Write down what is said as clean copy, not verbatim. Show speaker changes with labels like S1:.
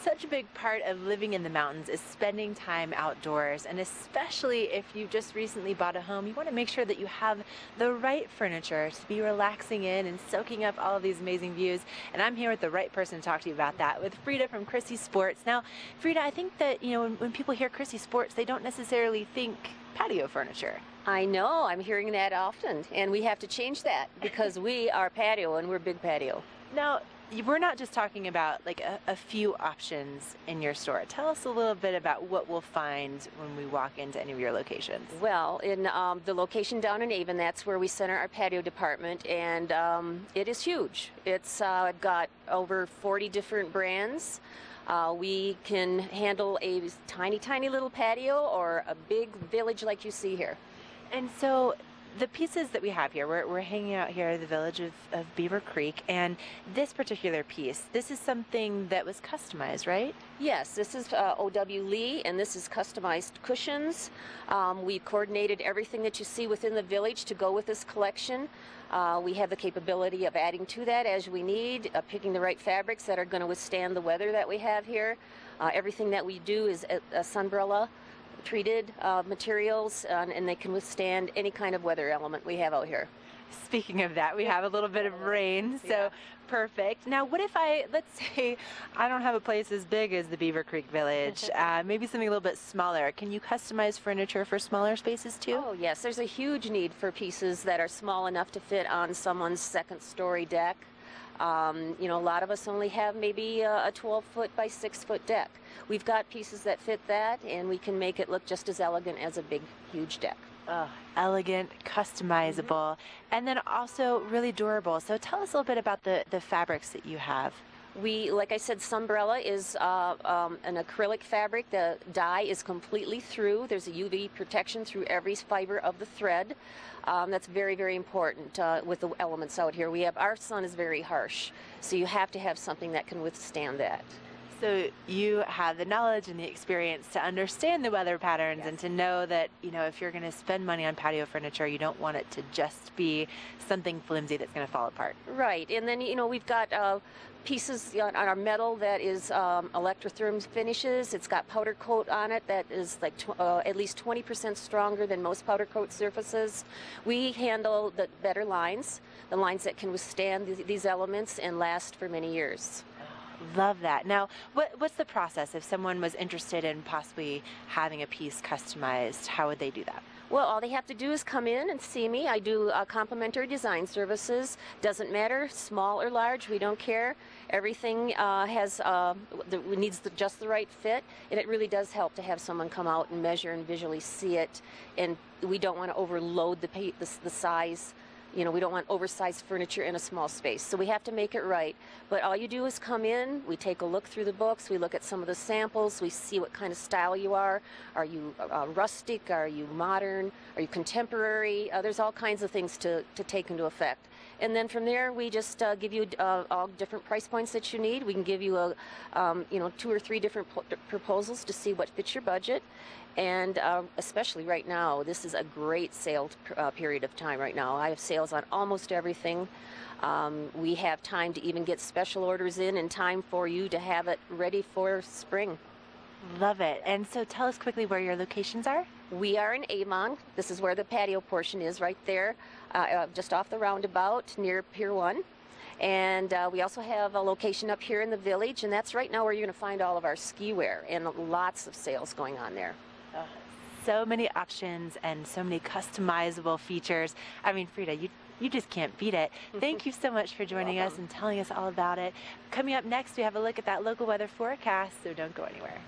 S1: Such a big part of living in the mountains is spending time outdoors, and especially if you just recently bought a home, you want to make sure that you have the right furniture to be relaxing in and soaking up all of these amazing views. And I'm here with the right person to talk to you about that, with Frieda from Christy Sports. Now, Frieda, I think that, when people hear Christy Sports, they don't necessarily think patio furniture.
S2: I know, I'm hearing that often, and we have to change that because we are patio and we're big patio.
S1: Now, we're not just talking about like a few options in your store. Tell us a little bit about what we'll find when we walk into any of your locations.
S2: Well, in the location down in Avon, that's where we center our patio department, and it is huge. It's got over 40 different brands. We can handle a tiny, tiny little patio or a big village like you see here.
S1: And so the pieces that we have here, we're hanging out here at the village of Beaver Creek, and this particular piece, this is something that was customized, right?
S2: Yes, this is O.W. Lee, and this is customized cushions. We coordinated everything that you see within the village to go with this collection. We have the capability of adding to that as we need, picking the right fabrics that are going to withstand the weather that we have here. Everything that we do is sunbrella treated materials, and they can withstand any kind of weather element we have out here.
S1: Speaking of that, we have a little bit of rain, so
S2: yeah.
S1: Perfect. Now, what if let's say I don't have a place as big as the Beaver Creek Village, maybe something a little bit smaller. Can you customize furniture for smaller spaces too?
S2: Oh yes, there's a huge need for pieces that are small enough to fit on someone's second-story deck. A lot of us only have maybe a 12-foot by 6-foot deck. We've got pieces that fit that, and we can make it look just as elegant as a big, huge deck.
S1: Elegant, customizable, and then also really durable. So tell us a little bit about the fabrics that you have.
S2: Like I said, sunbrella is an acrylic fabric. The dye is completely through. There's a UV protection through every fiber of the thread. That's very, very important with the elements out here. Our sun is very harsh, so you have to have something that can withstand that.
S1: So you have the knowledge and the experience to understand the weather patterns.
S2: Yes.
S1: And to know that, if you're going to spend money on patio furniture, you don't want it to just be something flimsy that's going to fall apart.
S2: Right, and then, we've got pieces on our metal that is electrotherm finishes. It's got powder coat on it that is like at least 20% stronger than most powder coat surfaces. We handle the better lines, the lines that can withstand these elements and last for many years.
S1: Love that. Now, what's the process if someone was interested in possibly having a piece customized? How would they do that?
S2: Well, all they have to do is come in and see me. I do complimentary design services. Doesn't matter, small or large, we don't care. Everything needs just the right fit, and it really does help to have someone come out and measure and visually see it. And we don't want to overload the size. We don't want oversized furniture in a small space, so we have to make it right. But all you do is come in, we take a look through the books, we look at some of the samples, we see what kind of style you are. Are you rustic? Are you modern? Are you contemporary? There's all kinds of things to take into effect. And then from there, we just give you all different price points that you need. We can give you 2 or 3 different proposals to see what fits your budget. And especially right now, this is a great sale period of time right now. I have sales on almost everything. We have time to even get special orders in time for you to have it ready for spring.
S1: Love it. And so tell us quickly where your locations are.
S2: We are in Avon. This is where the patio portion is, right there, just off the roundabout near Pier 1. And we also have a location up here in the village, and that's right now where you're going to find all of our ski wear and lots of sales going on there.
S1: So many options and so many customizable features. I mean, Frieda, you just can't beat it. Thank you so much for joining us and telling us all about it. Coming up next, we have a look at that local weather forecast, so don't go anywhere.